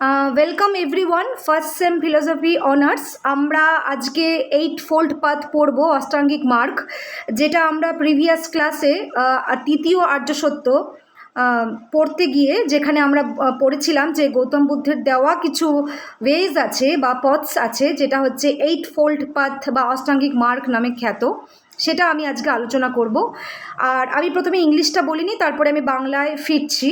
Welcome everyone first same philosophy honours. আমরা আজকে 8 fold path পড়ব, অষ্টাঙ্গিক মার্গ, যেটা আমরা প্রিভিয়াস ক্লাসে তৃতীয় আর্য সত্য পড়তে গিয়ে যেখানে আমরা পড়েছিলাম যে গৌতম বুদ্ধের দেওয়া কিছু ওয়েজ আছে বা পথস আছে, যেটা হচ্ছে 8 ফোল্ড পাথ বা অষ্টাঙ্গিক মার্গ নামে খ্যাত। সেটা আমি আজকে আলোচনা করব। আর আমি প্রথমে ইংলিশটা বলিনি, তারপরে আমি বাংলায় ফিরছি।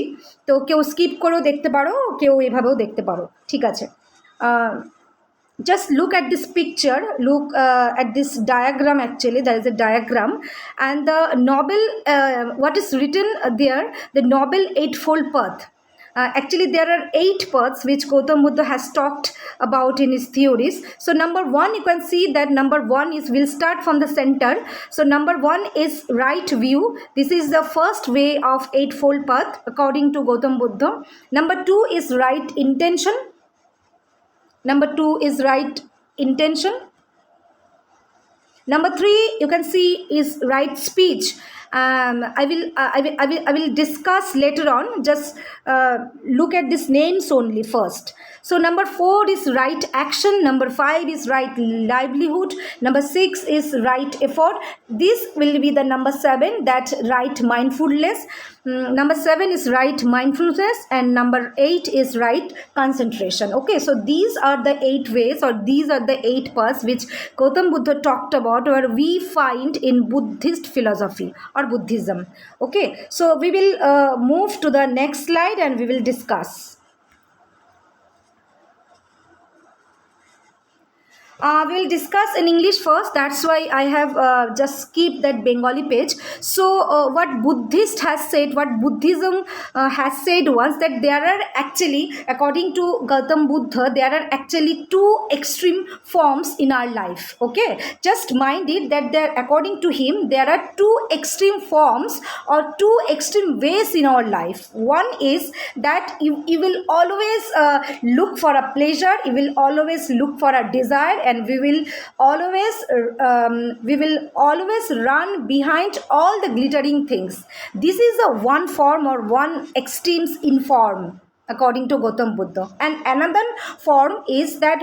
তো কেউ স্কিপ করেও দেখতে পারো, কেউ এভাবেও দেখতে পারো, ঠিক আছে? Just look at this picture, look at this diagram. Actually there is a diagram, and the noble what is written there, the noble eightfold path. Actually there are 8 paths which Gautam Buddha has talked about in his theories. So number 1, you can see that number 1 is, we'll start from the center. So number 1 is right view. This is the first way of eightfold path according to Gautam Buddha. Number 2 is right intention. Number 2 is right intention. Number 3, you can see, is right speech. I will discuss later on. Just look at these names only first. So number 4 is right action. Number 5 is right livelihood. Number 6 is right effort. This will be the number 7, that right mindfulness. Number 7 is right mindfulness, and number 8 is right concentration. Okay, so these are the 8 ways, or these are the 8 paths which Gautam Buddha talked about, or we find in Buddhist philosophy or Buddhism. Okay, so we will move to the next slide and we will discuss. We will discuss in English first. That's why I have just skipped that Bengali page. So what Buddhist has said, what Buddhism has said was that there are actually, according to Gautam Buddha, there are actually 2 extreme forms in our life. Okay, just mind it that there, according to him, there are 2 extreme forms or 2 extreme ways in our life. One is that you will always look for a pleasure, you will always look for a desire, and we will always run behind all the glittering things. This is a one form or one extremes in form, according to Gautam Buddha. And another form is that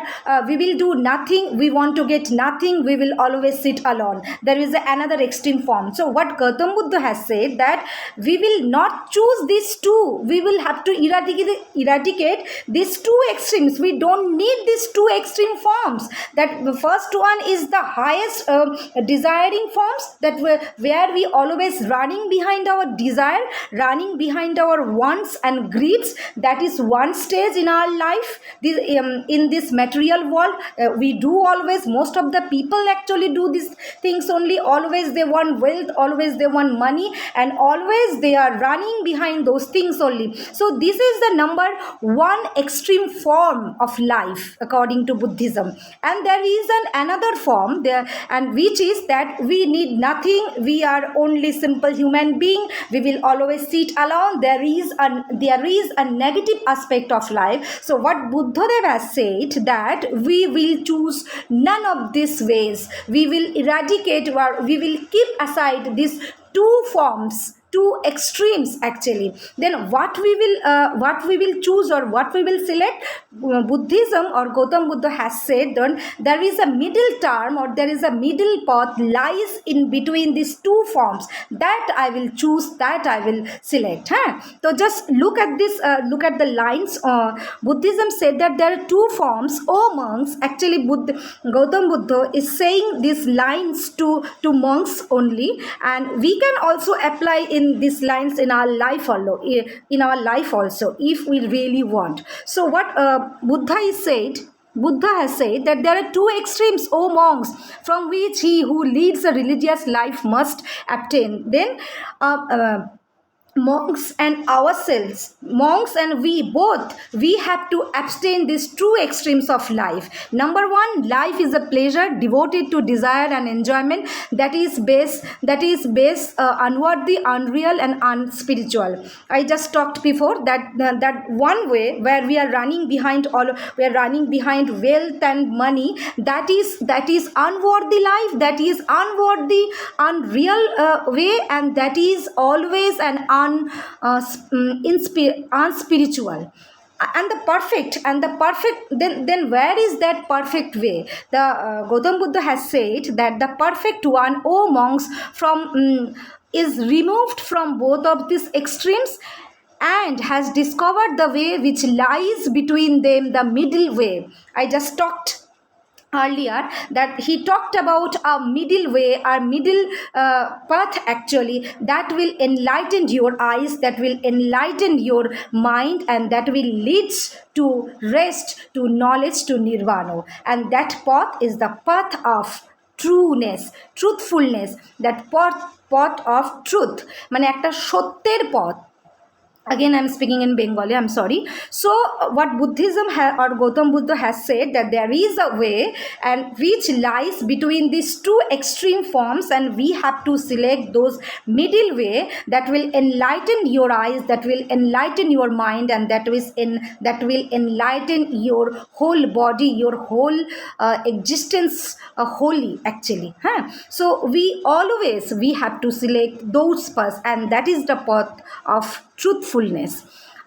we will do nothing, we want to get nothing, we will always sit alone. There is another extreme form. So what Gautam Buddha has said, that we will not choose these 2, we will have to eradicate these 2 extremes. We don't need these 2 extreme forms. That the first one is the highest desiring forms, that where we always running behind our desire, running behind our wants and greeds. That is one stage in our life. This in this material world, we do always, most of the people actually do these things only. Always they want wealth, always they want money, and always they are running behind those things only. So this is the number 1 extreme form of life according to Buddhism. And there is another form there, and which is that we need nothing, we are only simple human being, we will always sit alone. There is a negative aspect of life. So what Buddhadev has said, that we will choose none of these ways, we will eradicate, or we will keep aside these 2 forms, 2 extremes actually. Then what we will choose, or what we will select, Buddhism or Gautam Buddha has said that there is a middle term, or there is a middle path lies in between these 2 forms, that I will choose, that I will select. So just look at this, look at the lines. Buddhism said that there are 2 forms. Oh monks, actually Gautam Buddha is saying these lines to monks only, and we can also apply in these lines in our life also, if we really want. So what Buddha has said, that there are 2 extremes, O monks, from which he who leads a religious life must abstain. Then monks and we both, we have to abstain these 2 extremes of life. Number 1, life is a pleasure devoted to desire and enjoyment, that is base unworthy, unreal, and unspiritual. I just talked before that one way where we are running behind wealth and money, that is unworthy life, that is unworthy, unreal way, and that is always an unspiritual. and the perfect, then where is that perfect way? The Gautam Buddha has said that the perfect one, O monks, from is removed from both of these extremes and has discovered the way which lies between them, the middle way. I just talked earlier that he talked about a middle way, a middle path actually, that will enlighten your eyes, that will enlighten your mind, and that will lead to rest, to knowledge, to nirvana. And that path is the path of trueness, truthfulness, that path of truth, মানে একটা সত্যের পথ। Again, I'm speaking in Bengali, I'm sorry. So what Buddhism or Gautam Buddha has said, that there is a way and which lies between these two extreme forms, and we have to select those middle way that will enlighten your eyes, that will enlighten your mind, and that will enlighten your whole body, your whole existence, wholly actually, huh? So we have to select those paths, and that is the path of truthfulness.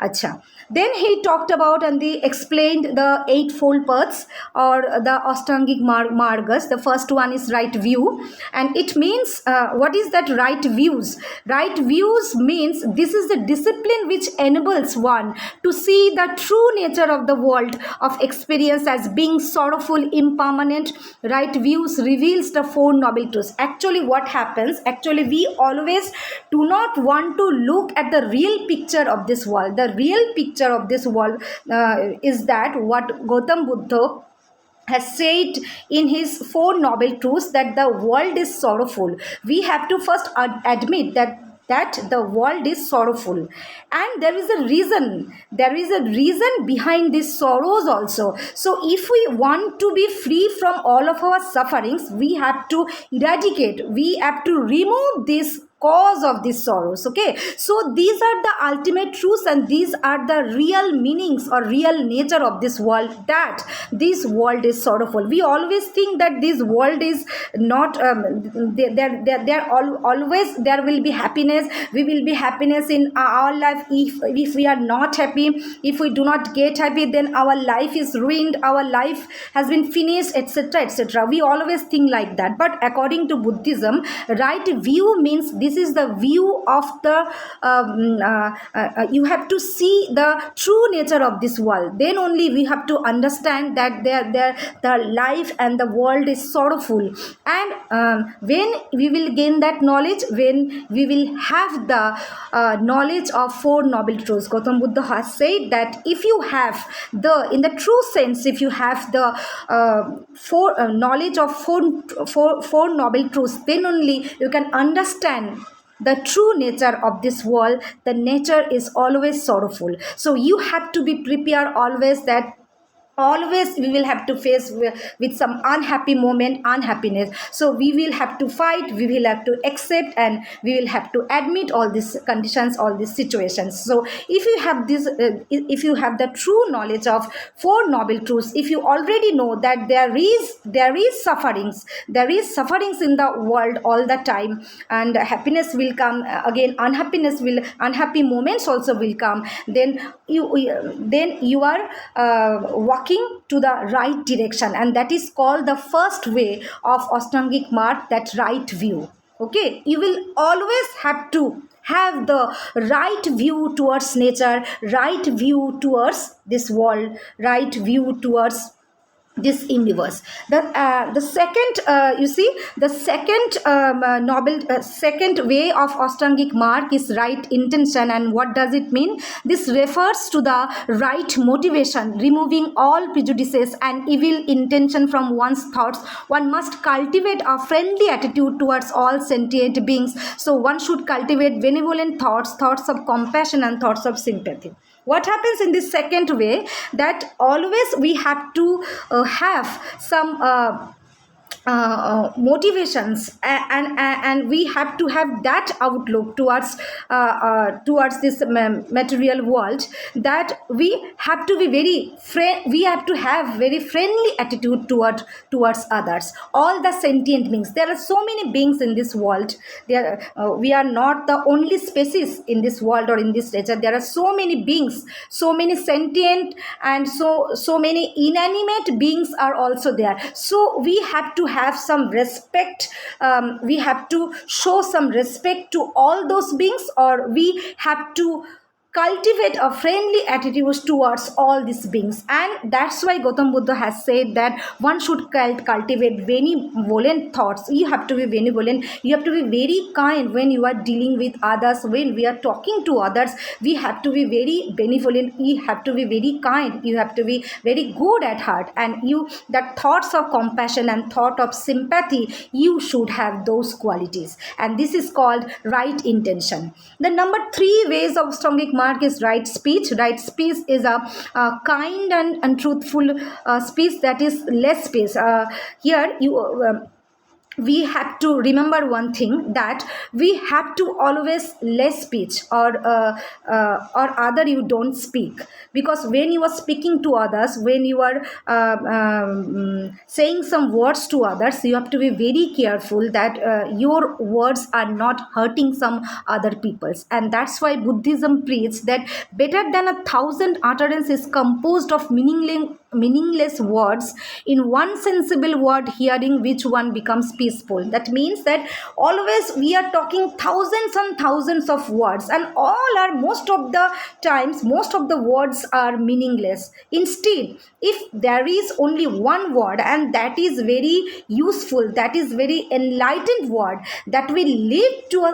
Acha. Then he talked about and he explained the eightfold paths or the Ashtangic margas. The first one is right view, and it means what is that right views? Right views means this is the discipline which enables one to see the true nature of the world of experience as being sorrowful, impermanent. Right views reveals the four noble truths. Actually, what happens? Actually, we always do not want to look at the real picture of this world. The real picture of this world is that what Gautam Buddha has said in his four noble truths, that the world is sorrowful. We have to first admit that the world is sorrowful, and there is a reason behind these sorrows also. So if we want to be free from all of our sufferings, we have to eradicate, we have to remove this cause of these sorrows. Okay, so these are the ultimate truths, and these are the real meanings or real nature of this world, that this world is sorrowful. We always think that this world is not there always there will be happiness, we will be happiness in our life. If we are not happy, if we do not get happy, then our life is ruined, our life has been finished, etc., etc. We always think like that. But according to Buddhism, right view means this is the view of the you have to see the true nature of this world. Then only we have to understand that the life and the world is sorrowful. And when we will gain that knowledge, when we will have the knowledge of four noble truths, Gautam Buddha has said that if you have in the true sense, if you have the knowledge of four noble truths, then only you can understand the true nature of this world. The nature is always sorrowful. So you have to be prepared always, that always we will have to face with some unhappy moment, unhappiness. So we will have to fight, we will have to accept, and we will have to admit all these conditions, all these situations. So if you have this if you have the true knowledge of four noble truths, if you already know that there is sufferings, there is sufferings in the world all the time, and happiness will come again, unhappy moments also will come, then you are walking to the right direction, and that is called the first way of Ashtangic mark, that right view. Okay, you will always have to have the right view towards nature, right view towards this world, right view towards this universe. The second you see, the second noble second way of Ashtangic mark is right intention. And what does it mean? This refers to the right motivation, removing all prejudices and evil intention from one's thoughts. One must cultivate a friendly attitude towards all sentient beings. So one should cultivate benevolent thoughts of compassion and thoughts of sympathy. What happens in this second way, that always we have to have some motivations, and we have to have that outlook towards this material world, that we have to be we have to have very friendly attitude towards others, all the sentient beings. There are so many beings in this world. We are not the only species in this world or in this nature. There are so many beings, so many sentient, and so many inanimate beings are also there. So we have to have some respect. We have to show some respect to all those beings, or we have to cultivate a friendly attitude towards all these beings. And that's why Gautam Buddha has said that one should cultivate benevolent thoughts. You have to be benevolent, you have to be very kind when you are dealing with others, when we are talking to others. We have to be very benevolent, you have to be very kind, you have to be very good at heart, and you, that thoughts of compassion and thought of sympathy, you should have those qualities. And this is called right intention. The number 3 ways of Strongik mark is right speech. Right speech is a kind and truthful speech, that is less speech. Here you we have to remember one thing, that we have to always less speech, or other you don't speak, because when you are speaking to others, when you are saying some words to others, you have to be very careful that your words are not hurting some other people's. And that's why Buddhism preaches that better than 1,000 utterances composed of meaningless words, in one sensible word hearing which one becomes peaceful. That means that always we are talking thousands and thousands of words, and all are, most of the times, most of the words are meaningless. Instead, if there is only one word, and that is very useful, that is very enlightened word, that will lead to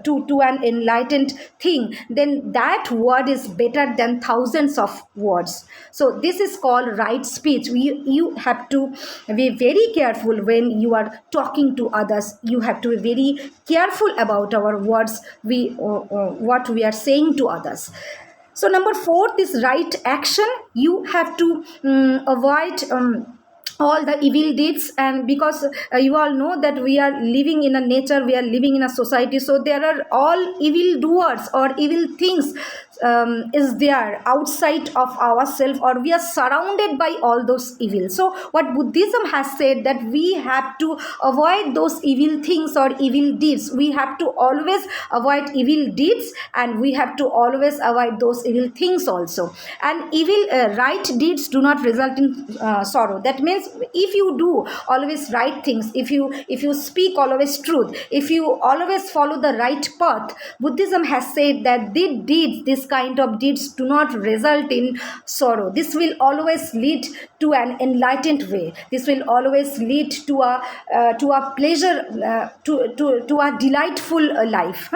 to an enlightened thing, then that word is better than thousands of words. So this is called right speech. You have to be very careful when you are talking to others. You have to be very careful about our words, what we are saying to others. So number 4 is right action. You have to avoid all the evil deeds. And because you all know that we are living in a nature, we are living in a society, so there are all evil doers or evil things is there outside of ourselves, or we are surrounded by all those evil. So what Buddhism has said, that we have to avoid those evil things or evil deeds. We have to always avoid evil deeds, and we have to always avoid those evil things also. And evil right deeds do not result in sorrow. That means if you do always right things, if you speak always truth, if you always follow the right path, Buddhism has said that this kind of deeds do not result in sorrow. This will always lead to an enlightened way. This will always lead to a pleasure, to a delightful life.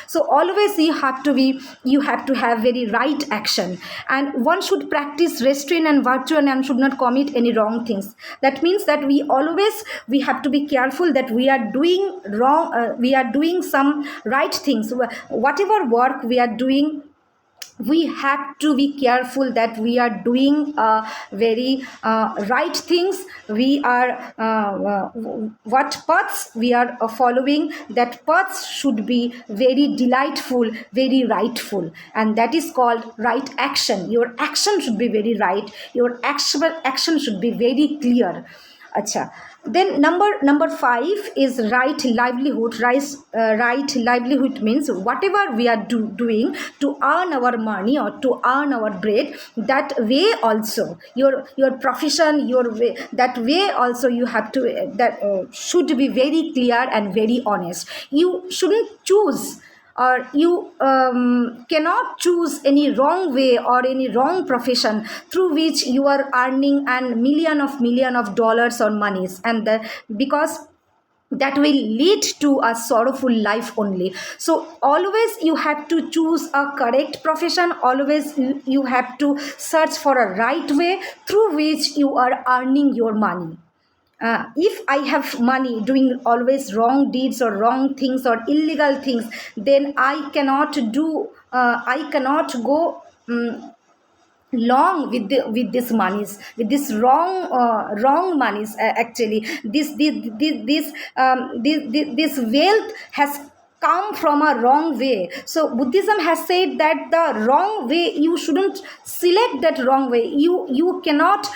So always you have to have very right action, and one should practice restraint and virtue, and should not commit any wrong things. That means that we have to be careful that we are doing wrong, we are doing some right things. Whatever work we are doing, we have to be careful that we are doing very right things. We are what paths we are following, that paths should be very delightful, very rightful, and that is called right action. Your action should be very right, your actual action should be very clear. Acha. Then number 5 is right livelihood. Right livelihood means whatever we are doing to earn our money or to earn our bread, that way also your profession, your way, that way also you have to that should be very clear and very honest. You shouldn't choose, or you cannot choose any wrong way or any wrong profession through which you are earning and million of dollars or monies, and because that will lead to a sorrowful life only. So always you have to choose a correct profession. Always you have to search for a right way through which you are earning your money. If I have money doing always wrong deeds or wrong things or illegal things, then I cannot go long with this monies, with this wrong monies. Actually this wealth has come from a wrong way. So Buddhism has said that the wrong way, you shouldn't select that wrong way. You cannot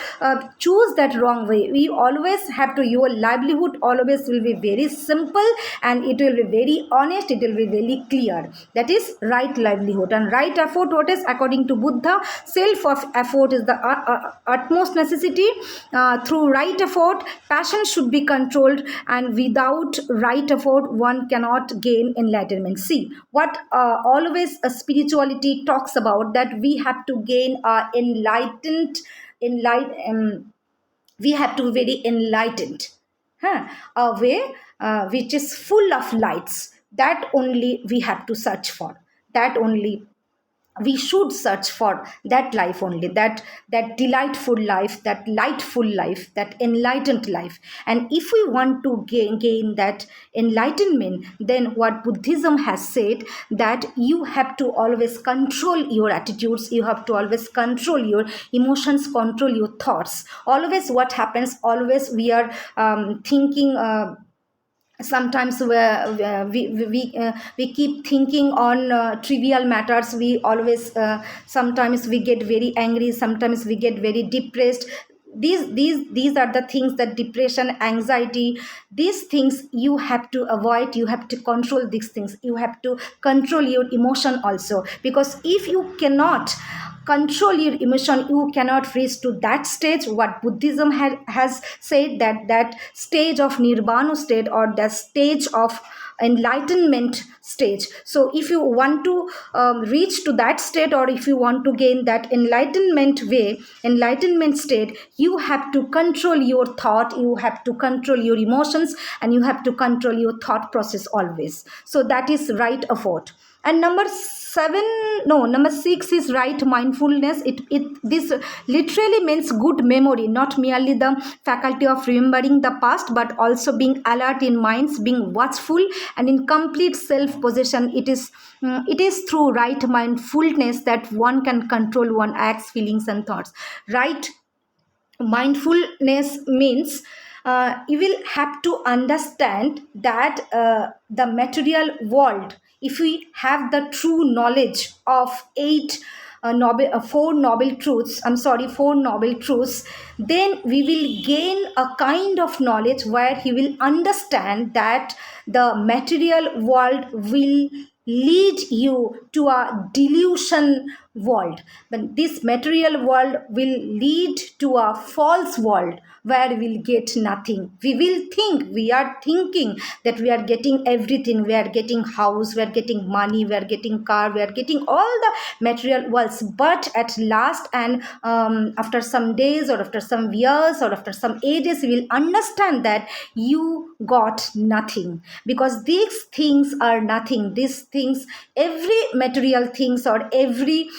choose that wrong way. We always have to, your livelihood always will be very simple, and it will be very honest, it will be very clear. That is right livelihood. And right effort, what is according to Buddha, self of effort is the utmost necessity. Through right effort, passion should be controlled, and without right effort one cannot gain enlightenment. See what always spirituality talks about, that we have to gain enlightened, we have to be very enlightened, a way which is full of lights. That only we have to search for, that only we should search for, that life only, that delightful life, that lightful life, that enlightened life. And if we want to gain that enlightenment, then what Buddhism has said, that you have to always control your attitudes, you have to always control your emotions, control your thoughts. Always what happens, always we are thinking, sometimes we keep thinking on trivial matters. We always sometimes we get very angry, sometimes we get very depressed. These are the things, that depression, anxiety, these things you have to avoid, you have to control these things, you have to control your emotion also. Because if you cannot control your emotion, you cannot reach to that stage. What Buddhism has said, that stage of nirvana state, or the stage of enlightenment stage. So if you want to reach to that state, or if you want to gain that enlightenment state, you have to control your thought, you have to control your emotions, and you have to control your thought process always. So that is right effort. And number 6 is right mindfulness. It this literally means good memory, not merely the faculty of remembering the past, but also being alert in minds, being watchful, and in complete self possession. It is through right mindfulness that one can control one acts, feelings, and thoughts. Right mindfulness means you will have to understand that the material world, if we have the true knowledge of four noble truths, then we will gain a kind of knowledge where he will understand that the material world will lead you to a delusion world. But this material world will lead to a false world where we'll get nothing. We will think, we are thinking that we are getting everything. We are getting house, we are getting money, we are getting car, we are getting all the material worlds. But at last, and after some days, or after some years, or after some ages, we will understand that you got nothing, because these things are nothing. These things, every material things, or every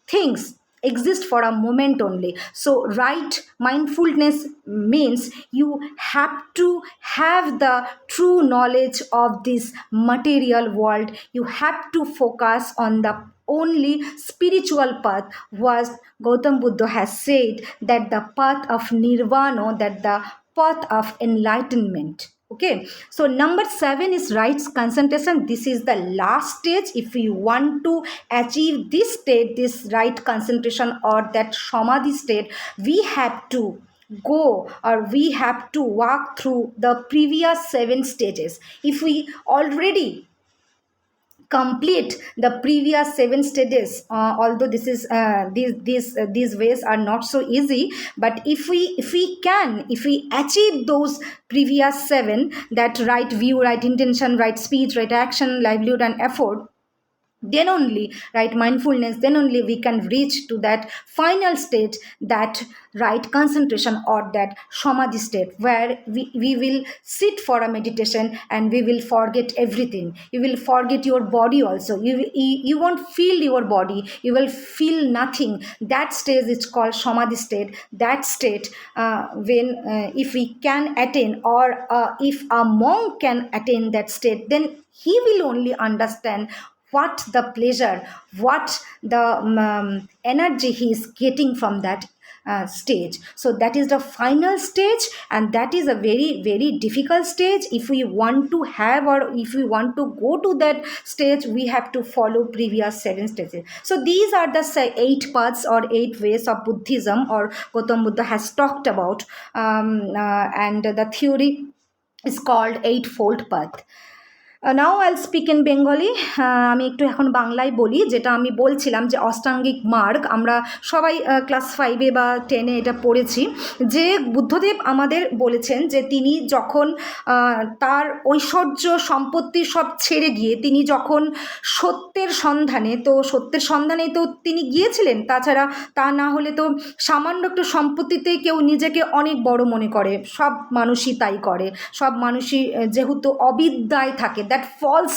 things exist for a moment only. So right mindfulness means you have to have the true knowledge of this material world. You have to focus on the only spiritual path. Was Gautam Buddha has said, that the path of nirvana, that the path of enlightenment. Okay, so number 7 is right concentration. This is the last stage. If we want to achieve this state, this right concentration, or that samadhi state, we have to go, or we have to walk through the previous 7 stages. If we already complete the previous 7 stages, although this is these ways are not so easy, but if we achieve those previous 7, that right view, right intention, right speech, right action, livelihood, and effort, then only right mindfulness, then only we can reach to that final state, that right concentration, or that samadhi state, where we will sit for a meditation, and we will forget everything. You will forget your body also. You won't feel your body, you will feel nothing. That stage is called samadhi state. That state, when if we can attain, or if a monk can attain that state, then he will only understand what the pleasure, what the energy he is getting from that stage. So that is the final stage, and that is a very very difficult stage. If we want to have, or if we want to go to that stage, we have to follow previous 7 stages. So these are the 8 paths or 8 ways of Buddhism, or Gautam Buddha has talked about, and the theory is called Eightfold Path. নাও আইল speak in Bengali. আমি একটু এখন বাংলায় বলি। যেটা আমি বলছিলাম যে অষ্টাঙ্গিক মার্গ আমরা সবাই ক্লাস 5-এ বা 10-এ এটা পড়েছি, যে বুদ্ধদেব আমাদের বলেছেন যে তিনি যখন তার ঐশ্বর্য সম্পত্তি সব ছেড়ে গিয়ে তিনি যখন সত্যের সন্ধানে, তো সত্যের সন্ধানেই তো তিনি গিয়েছিলেন, তাছাড়া তা না হলে তো সামান্য একটু সম্পত্তিতে কেউ নিজেকে অনেক বড় মনে করে, সব মানুষই তাই করে, সব মানুষই যেহেতু অবিদ্যায় থাকে, দ্যাট ফলস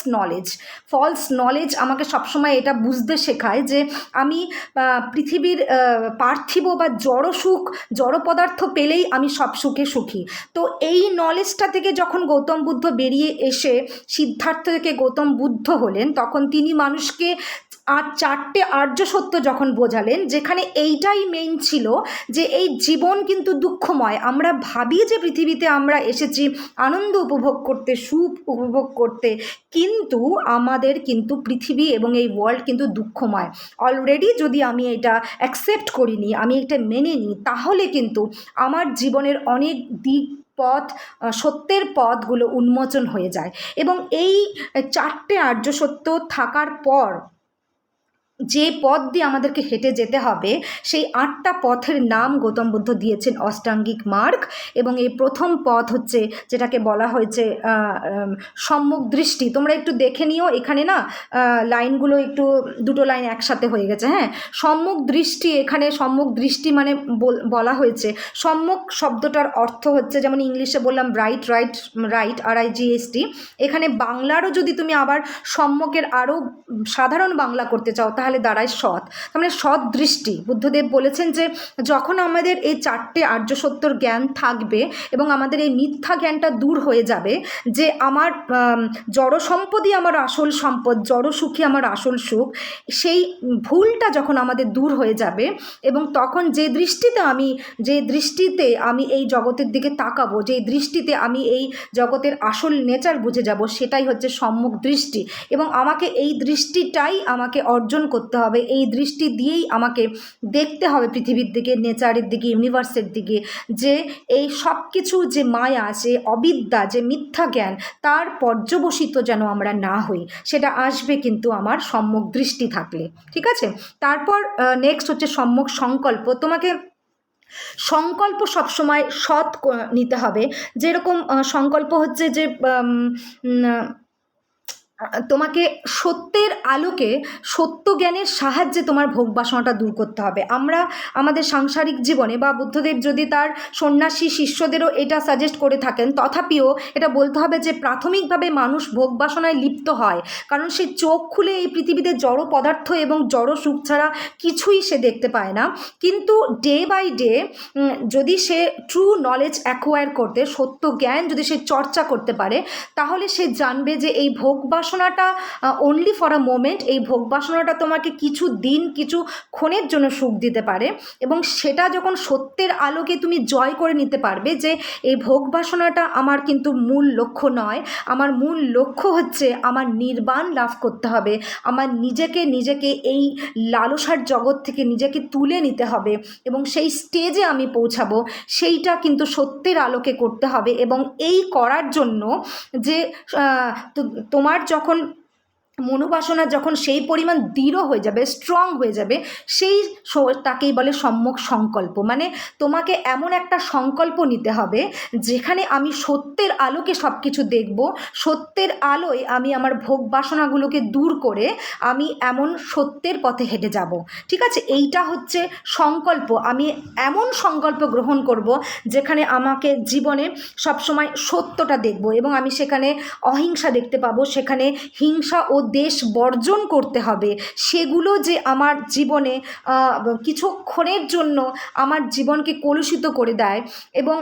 নলেজ আমাকে সবসময় এটা বুঝতে শেখায় যে আমি পৃথিবীর পার্থিব বা জড় পদার্থ পেলেই আমি সব সুখে সুখী। তো এই নলেজটা থেকে যখন গৌতম বুদ্ধ বেরিয়ে এসে সিদ্ধার্থ থেকে গৌতম বুদ্ধ হলেন, তখন তিনি মানুষকে আর 4টে আর্য সত্য যখন বোঝালেন, যেখানে এইটাই মেইন ছিল যে এই জীবন কিন্তু দুঃখময়। আমরা ভাবি যে পৃথিবীতে আমরা এসেছি আনন্দ উপভোগ করতে, সুখ উপভোগ করতে, কিন্তু আমাদের কিন্তু পৃথিবী এবং এই ওয়ার্ল্ড কিন্তু দুঃখময়। অলরেডি যদি আমি এটা অ্যাকসেপ্ট করিনি, আমি এটা মেনে নিই, তাহলে কিন্তু আমার জীবনের অনেক সত্যের পথগুলো উন্মোচন হয়ে যায়। এবং এই 4টে আর্য সত্য থাকার পর যে পথ দিয়ে আমাদেরকে হেঁটে যেতে হবে, সেই 8টা পথের নাম গৌতম বুদ্ধ দিয়েছেন অষ্টাঙ্গিক মার্গ। এবং এই প্রথম পথ হচ্ছে যেটাকে বলা হয়েছে সম্যক দৃষ্টি। তোমরা একটু দেখে নিও, এখানে না লাইনগুলো একটু দুটো লাইন একসাথে হয়ে গেছে। হ্যাঁ, সম্যক দৃষ্টি, এখানে সম্যক দৃষ্টি মানে বলা হয়েছে, সম্যক শব্দটার অর্থ হচ্ছে, যেমন ইংলিশে বললাম রাইট, RIGHT, এখানে বাংলারও যদি তুমি আবার সম্যকের আরও সাধারণ বাংলা করতে চাও তাহলে দাঁড়ায় সৎ, তার মানে সৎ দৃষ্টি। বুদ্ধদেব বলেছেন যে যখন আমাদের এই 4টে আর্য সত্যর জ্ঞান থাকবে এবং আমাদের এই মিথ্যা জ্ঞানটা দূর হয়ে যাবে, যে আমার জড় সম্পদই আমার আসল সম্পদ, জড় সুখী আমার আসল সুখ, সেই ভুলটা যখন আমাদের দূর হয়ে যাবে, এবং তখন যে দৃষ্টিতে আমি এই জগতের দিকে তাকাবো, যে দৃষ্টিতে আমি এই জগতের আসল নেচার বুঝে যাব, সেটাই হচ্ছে সম্যক দৃষ্টি। এবং আমাকে এই দৃষ্টিটাই আমাকে অর্জন করতে হবে, এই দৃষ্টি দিয়েই আমাকে দেখতে হবে পৃথিবীর দিকে, নেচারের দিকে, ইউনিভার্সের দিকে, যে এই সব কিছু যে মায়া, যে অবিদ্যা, যে মিথ্যা জ্ঞান, তার পর্যবসিত যেন আমরা না হই। সেটা আসবে কিন্তু আমার সম্যক দৃষ্টি থাকলে। ঠিক আছে, তারপর নেক্সট হচ্ছে সম্যক সংকল্প। তোমাকে সংকল্প সবসময় সৎ নিতে হবে। যেরকম সংকল্প হচ্ছে যে তোমাকে সত্যের আলোকে, সত্য জ্ঞানের সাহায্যে তোমার ভোগ বাসনাটা দূর করতে হবে। আমরা আমাদের সাংসারিক জীবনে, বা বুদ্ধদেব যদি তার সন্ন্যাসী শিষ্যদেরও এটা সাজেস্ট করে থাকেন, তথাপিও এটা বলতে হবে যে প্রাথমিকভাবে মানুষ ভোগ বাসনায় লিপ্ত হয়, কারণ সে চোখ খুলে এই পৃথিবীতে জড় পদার্থ এবং জড় সুখ ছাড়া কিছুই সে দেখতে পায় না। কিন্তু ডে বাই ডে যদি সে ট্রু নলেজ অ্যাকোয়ার করতে, সত্য জ্ঞান যদি সে চর্চা করতে পারে, তাহলে সে জানবে যে এই ভোগ বাসনাটা অনলি ফর আ মোমেন্ট, এই ভোগ বাসনাটা তোমাকে কিছু দিন, কিছু ক্ষণের জন্য সুখ দিতে পারে। এবং সেটা যখন সত্যের আলোকে তুমি জয় করে নিতে পারবে যে এই ভোগ বাসনাটা আমার কিন্তু মূল লক্ষ্য নয়, আমার মূল লক্ষ্য হচ্ছে আমার নির্বাণ লাভ করতে হবে, আমার নিজেকে এই লালসার জগৎ থেকে নিজেকে তুলে নিতে হবে এবং সেই স্টেজে আমি পৌঁছাবো, সেইটা কিন্তু সত্যের আলোকে করতে হবে। এবং এই করার জন্য যে তোমার যখন মনোবাসনা যখন সেই পরিমাণ দৃঢ় হয়ে যাবে, স্ট্রং হয়ে যাবে, তাকেই বলে সম্যক সংকল্প। মানে তোমাকে এমন একটা সংকল্প নিতে হবে যেখানে আমি সত্যের আলোকে সব কিছু দেখব, সত্যের আলোয় আমি আমার ভোগ বাসনাগুলোকে দূর করে আমি এমন সত্যের পথে হেঁটে যাব। ঠিক আছে, এইটা হচ্ছে সংকল্প। আমি এমন সংকল্প গ্রহণ করব যেখানে আমাকে জীবনে সবসময় সত্যটা দেখব এবং আমি সেখানে অহিংসা দেখতে পাবো, সেখানে হিংসা ও দেশ বর্জন করতে হবে, সেগুলো যে আমার জীবনে কিছুক্ষণের জন্য আমার জীবনকে কলুষিত করে দেয় এবং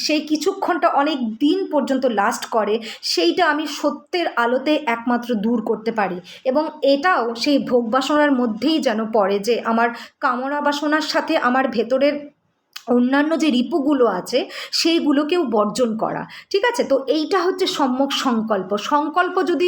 সেই কিছুক্ষণটা অনেক দিন পর্যন্ত লাস্ট করে, সেইটা আমি সত্যের আলোতে একমাত্র দূর করতে পারি। এবং এটাও সেই ভোগ বাসনার মধ্যেই যেন পড়ে, যে আমার কামনা বাসনার সাথে আমার ভেতরের অন্যান্য যে রিপুগুলো আছে সেইগুলোকেও বর্জন করা। ঠিক আছে, তো এইটা হচ্ছে সম্যক সংকল্প। সংকল্প যদি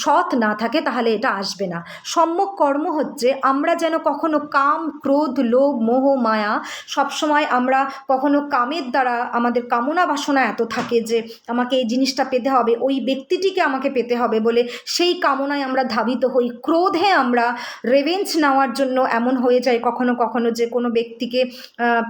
সৎ না থাকে তাহলে এটা আসবে না। সম্যক কর্ম হচ্ছে আমরা যেন কখনো কাম, ক্রোধ, লোভ, মোহ, মায়া সবসময় আমরা কখনো কামের দ্বারা আমাদের কামনা বাসনা এত থাকে যে আমাকে এই জিনিসটা পেতে হবে, ওই ব্যক্তিটিকে আমাকে পেতে হবে বলে সেই কামনায় আমরা ধাবিত হই। ক্রোধে আমরা রেভেঞ্জ নেওয়ার জন্য এমন হয়ে যায় কখনো কখনো যে কোনো ব্যক্তিকে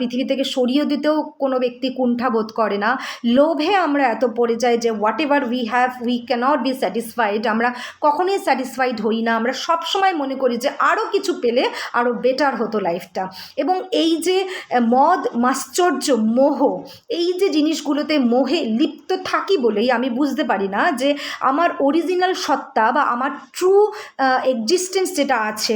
পৃথিবী থেকে সরিয়ে দিতেও কোনো ব্যক্তি কুণ্ঠাবোধ করে না। লোভে আমরা এত পড়ে যাই যে whatever we have we cannot be satisfied, আমরা কখনোই স্যাটিসফাইড হই না। আমরা সবসময় মনে করি যে আরও কিছু পেলে আরও বেটার হতো লাইফটা। এবং এই যে মদ, মাশ্চর্য, মোহ, এই যে জিনিসগুলোতে মোহে লিপ্ত থাকি বলেই আমি বুঝতে পারি না যে আমার অরিজিনাল সত্তা বা আমার ট্রু এক্সিস্টেন্স যেটা আছে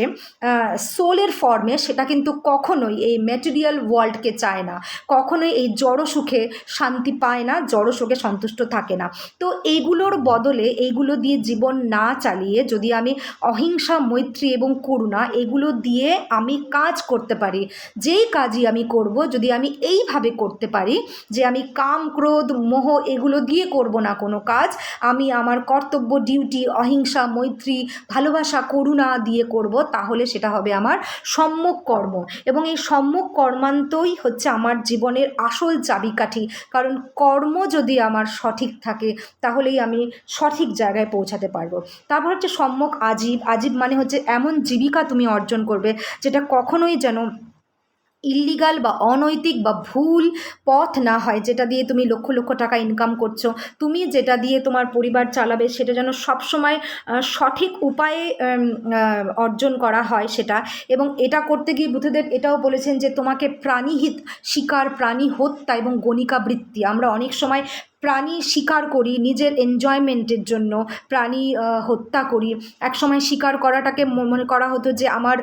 সোলের ফর্মে, সেটা কিন্তু কখনোই এই ম্যাটেরিয়াল ওয়ার্ল্ডকে চায় না, কখনোই এই জড় সুখে শান্তি পায় না, জড় সুখে সন্তুষ্ট থাকে না। তো এইগুলোর বদলে, এইগুলো দিয়ে জীবন না চালিয়ে যদি আমি অহিংসা, মৈত্রী এবং করুণা এগুলো দিয়ে আমি কাজ করতে পারি, যেই কাজই আমি করব যদি আমি এইভাবে করতে পারি যে আমি কাম, ক্রোধ, মোহ এগুলো দিয়ে করব না কোনো কাজ, আমি আমার কর্তব্য, ডিউটি, অহিংসা, মৈত্রী, ভালোবাসা, করুণা দিয়ে করব, তাহলে সেটা হবে আমার সম্যক কর্ম। এবং এই সম্যক কর্মান্তই হচ্ছে আমার জীবনের আসল চাবিকাঠি। কারণ কর্ম যদি আমার সঠিক থাকে তাহলেই আমি সঠিক জায়গায় পৌঁছাতে পারবো। তারপর হচ্ছে সম্যক আজীব। আজীব মানে হচ্ছে এমন জীবিকা তুমি অর্জন করবে যেটা কখনোই যেন ইল্লিগাল বা অনৈতিক বা ভুল পথ না হয়, যেটা দিয়ে তুমি লক্ষ লক্ষ টাকা ইনকাম করছো, তুমি যেটা দিয়ে তোমার পরিবার চালাবে সেটা যেন সবসময় সঠিক উপায়ে অর্জন করা হয় সেটা। এবং এটা করতে গিয়ে বুদ্ধদেব এটাও বলেছেন যে তোমাকে প্রাণীহিত, শিকার, প্রাণী হত্যা এবং গণিকা বৃত্তি, আমরা অনেক সময় প্রাণী শিকার করি নিজের এনজয়মেন্টের জন্য, প্রাণী হত্যা করি। একসময় শিকার করাটাকে মনে করা হতো যে আমার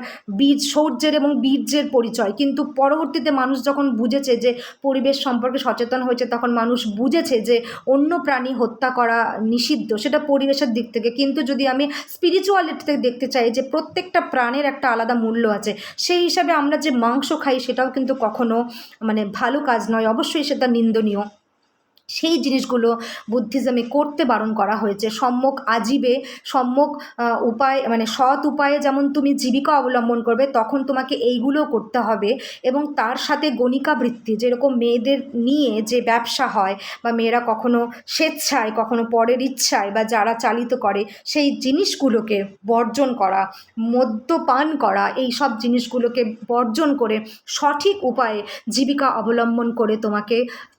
শৌর্যের এবং বীর্যের পরিচয়, কিন্তু পরবর্তীতে মানুষ যখন বুঝেছে যে পরিবেশ সম্পর্কে সচেতন হয়েছে, তখন মানুষ বুঝেছে যে অন্য প্রাণী হত্যা করা নিষিদ্ধ, সেটা পরিবেশের দিক থেকে। কিন্তু যদি আমি স্পিরিচুয়ালিটি থেকে দেখতে চাই যে প্রত্যেকটা প্রাণের একটা আলাদা মূল্য আছে, সেই হিসাবে আমরা যে মাংস খাই সেটাও কিন্তু কখনো ভালো কাজ নয়, অবশ্যই সেটা নিন্দনীয়। সেই জিনিসগুলো বুদ্ধিজমে করতে বারণ করা হয়েছে। সম্যক আজীবে, সম্যক উপায় সৎ উপায়ে যেমন তুমি জীবিকা অবলম্বন করবে, তখন তোমাকে এইগুলো করতে হবে। এবং তার সাথে গণিকা বৃত্তি, যেরকম মেয়েদের নিয়ে যে ব্যবসা হয়, বা মেয়েরা কখনো স্বেচ্ছায়, কখনো পরের ইচ্ছায়, বা যারা চালিত করে সেই জিনিসগুলোকে বর্জন করা, মদ্যপান করা, এই সব জিনিসগুলোকে বর্জন করে সঠিক উপায়ে জীবিকা অবলম্বন করে তোমাকে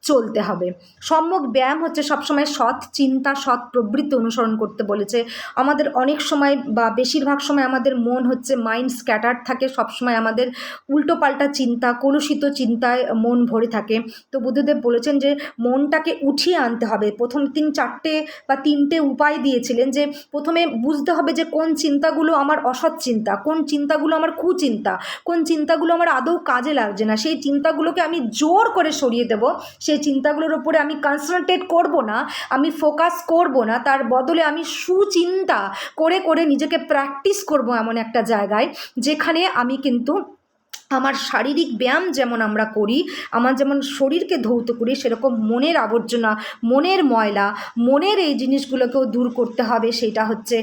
চলতে হবে। সম্যক ব্যায়াম হচ্ছে সবসময় সৎ চিন্তা, সৎ প্রবৃত্তি অনুসরণ করতে বলেছে। আমাদের অনেক সময় বা বেশিরভাগ সময় আমাদের মন হচ্ছে মাইন্ড স্ক্যাটার্ড থাকে, সবসময় আমাদের উল্টোপাল্টা চিন্তা, কলুষিত চিন্তায় মন ভরে থাকে। তো বুদ্ধদেব বলেছেন যে মনটাকে উঠিয়ে আনতে হবে। প্রথম 3-4টে বা 3টে উপায় দিয়েছিলেন, যে প্রথমে বুঝতে হবে যে কোন চিন্তাগুলো আমার অসৎ চিন্তা, কোন চিন্তাগুলো আমার কুচিন্তা, কোন চিন্তাগুলো আমার আদৌ কাজে লাগছে না, সেই চিন্তাগুলোকে আমি জোর করে সরিয়ে দেব। সেই চিন্তাগুলোর উপরে আমি কনসেন্ট্রেট করব না, আমি ফোকাস করব না, তার বদলে আমি সুচিন্তা করে করে নিজেকে প্র্যাকটিস করব এমন একটা জায়গায় যেখানে আমি কিন্তু আমার শারীরিক ব্যায়াম যেমন আমরা করি, আমার যেমন শরীরকে ধৌত করি, সেরকম মনের আবর্জনা, মনের ময়লা, মনের এই জিনিসগুলোকেও দূর করতে হবে। সেটা হচ্ছে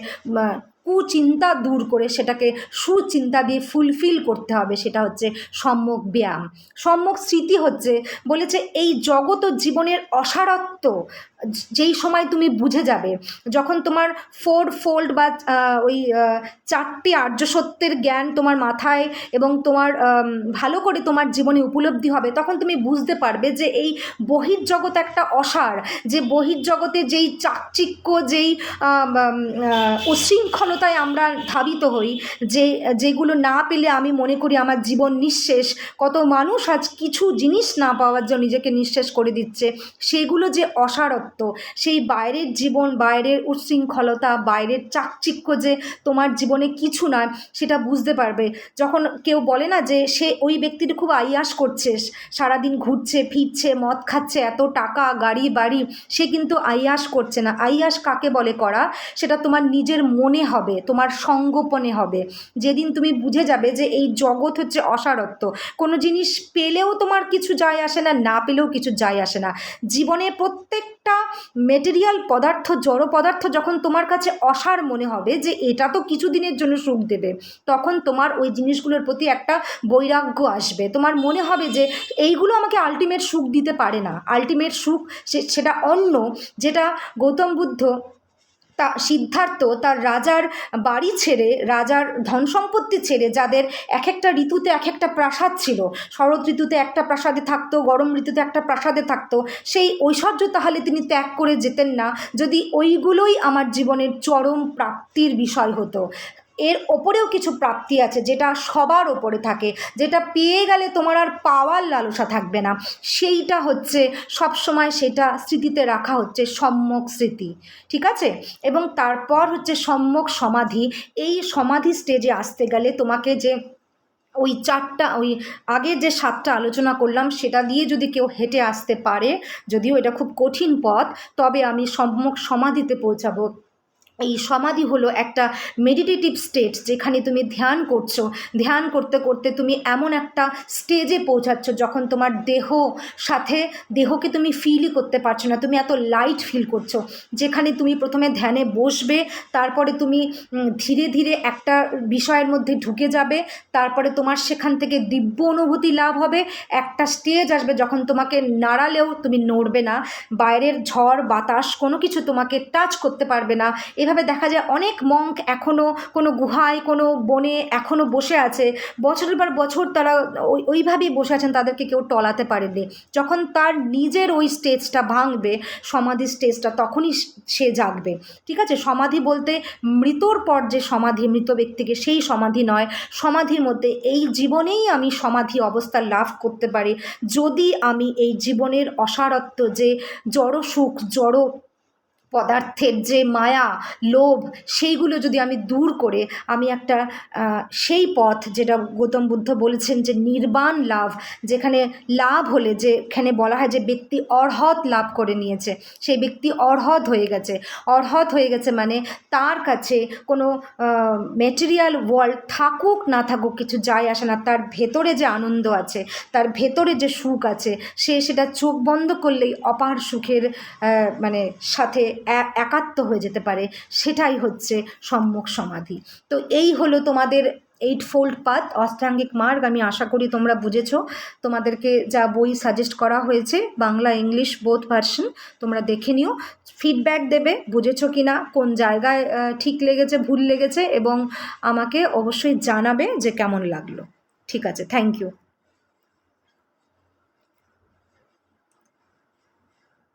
কুচিন্তা দূর করে সেটাকে সুচিন্তা দিয়ে ফুলফিল করতে হবে, সেটা হচ্ছে সম্যক ব্যায়াম। সম্যক স্মৃতি হচ্ছে বলেছে এই জগৎ ও জীবনের অসারত্ব যেই সময় তুমি বুঝে যাবে, যখন তোমার 4 ফোল্ড বা ওই 4টি আর্য সত্যের জ্ঞান তোমার মাথায় এবং তোমার ভালো করে তোমার জীবনে উপলব্ধি হবে, তখন তুমি বুঝতে পারবে যে এই বহির্জগৎ একটা অসার, যে বহির্জগতে যেই চাকচিক্য, যেই উশৃঙ্খল উচ্ছৃঙ্খলতায় আমরা ধাবিত হই, যেগুলো না পেলে আমি মনে করি আমার জীবন নিঃশেষ। কত মানুষ আজ কিছু জিনিস না পাওয়ার জন্য নিজেকে নিঃশেষ করে দিচ্ছে। সেগুলো যে অসারত্ব, সেই বাইরের জীবন, বাইরের উচ্ছৃঙ্খলতা, বাইরের চাকচিক্য যে তোমার জীবনে কিছু নয়, সেটা বুঝতে পারবে যখন কেউ বলে না যে সে ওই ব্যক্তিটা খুব আইয়াস করছে, সারাদিন ঘুরছে ফিরছে, মদ খাচ্ছে, এত টাকা গাড়ি বাড়ি, সে কিন্তু আইয়াস করছে না। আইয়াস কাকে বলে করা? সেটা তোমার নিজের মনে হবে, তোমার সঙ্গোপনে হবে। যেদিন তুমি বুঝে যাবে যে এই জগৎ হচ্ছে অসারত্ব, কোনো জিনিস পেলেও তোমার কিছু যায় আসে না, না পেলেও কিছু যায় আসে না। জীবনে প্রত্যেকটা মেটেরিয়াল পদার্থ, জড় পদার্থ যখন তোমার কাছে অসার মনে হবে যে এটা তো কিছু দিনের জন্য সুখ দেবে, তখন তোমার ওই জিনিসগুলোর প্রতি একটা বৈরাগ্য আসবে। তোমার মনে হবে যে এইগুলো আমাকে আলটিমেট সুখ দিতে পারে না। আলটিমেট সুখ সেটা অন্য, যেটা গৌতম বুদ্ধ সিদ্ধার্থ তার রাজার বাড়ি ছেড়ে, রাজার ধন সম্পত্তি ছেড়ে, যাদের এক একটা ঋতুতে এক একটা প্রাসাদ ছিল, শরৎ ঋতুতে একটা প্রাসাদে থাকতো, গরম ঋতুতে একটা প্রাসাদে থাকতো, সেই ঐশ্বর্য তাহলে তিনি ত্যাগ করে যেতেন না যদি ওইগুলোই আমার জীবনের চরম প্রাপ্তির বিষয় হতো। এর ওপরেও কিছু প্রাপ্তি আছে যেটা সবার ওপরে থাকে, যেটা পেয়ে গেলে তোমার আর পাওয়ার লালসা থাকবে না। সেইটা হচ্ছে সবসময়, সেটা স্মৃতিতে রাখা হচ্ছে সম্যক স্মৃতি, ঠিক আছে? এবং তারপর হচ্ছে সম্যক সমাধি। এই সমাধি স্টেজে আসতে গেলে তোমাকে যে ওই চারটা, ওই আগে যে 7টা আলোচনা করলাম সেটা দিয়ে যদি কেউ হেঁটে আসতে পারে, যদিও এটা খুব কঠিন পথ, তবে আমি সম্যক সমাধিতে পৌঁছাবো। এই সমাধি হলো একটা মেডিটেটিভ স্টেট, যেখানে তুমি ধ্যান করছো, ধ্যান করতে করতে তুমি এমন একটা স্টেজে পৌঁছাচ্ছ যখন তোমার দেহকে তুমি ফিলই করতে পারছো না, তুমি এত লাইট ফিল করছো, যেখানে তুমি প্রথমে ধ্যানে বসবে, তারপরে তুমি ধীরে ধীরে একটা বিষয়ের মধ্যে ঢুকে যাবে, তারপরে তোমার সেখান থেকে দিব্য অনুভূতি লাভ হবে। একটা স্টেজ আসবে যখন তোমাকে নাড়ালেও তুমি নড়বে না, বাইরের ঝড় বাতাস কোনো কিছু তোমাকে টাচ করতে পারবে না। এভাবে দেখা যায় অনেক মঙ্ক এখনও কোনো গুহায়, কোনো বনে এখনও বসে আছে, বছরের পর বছর তারা ওইভাবেই বসে আছেন, তাদেরকে কেউ টলাতে পারেনি। যখন তার নিজের ওই স্টেজটা ভাঙবে, সমাধি স্টেজটা, তখনই সে জাগবে, ঠিক আছে? সমাধি বলতে মৃত্যুর পর যে সমাধি, মৃত ব্যক্তিকে, সেই সমাধি নয়। সমাধির মধ্যে এই জীবনেই আমি সমাধি অবস্থা লাভ করতে পারি যদি আমি এই জীবনের অসারত্ব, যে জড় সুখ, জড় পদার্থের যে মায়া, লোভ, সেইগুলো যদি আমি দূর করে আমি একটা সেই পথ, যেটা গৌতম বুদ্ধ বলেছেন যে নির্বাণ লাভ, যেখানে লাভ হলে, যেখানে বলা হয় যে ব্যক্তি অর্হত লাভ করে নিয়েছে, সেই ব্যক্তি অর্হত হয়ে গেছে। অর্হত হয়ে গেছে মানে তার কাছে কোনো ম্যাটেরিয়াল ওয়ার্ল্ড থাকুক না থাকুক কিছু যায় আসে না, তার ভেতরে যে আনন্দ আছে, তার ভেতরে যে সুখ আছে, সেটা চোখ বন্ধ করলেই অপার সুখের মানে সাথে একাত্ম হয়ে যেতে পারে। সেটাই হচ্ছে সম্যক সমাধি। তো এই হলো তোমাদের 8-fold পাথ, অষ্টাঙ্গিক মার্গ। আমি আশা করি তোমরা বুঝেছো। তোমাদেরকে যা বই সাজেস্ট করা হয়েছে, বাংলা ইংলিশ বোথ ভার্সন, তোমরা দেখে নিও, ফিডব্যাক দেবে বুঝেছো কি না, কোন জায়গায় ঠিক লেগেছে, ভুল লেগেছে, এবং আমাকে অবশ্যই জানাবে যে কেমন লাগলো। ঠিক আছে, থ্যাংক ইউ।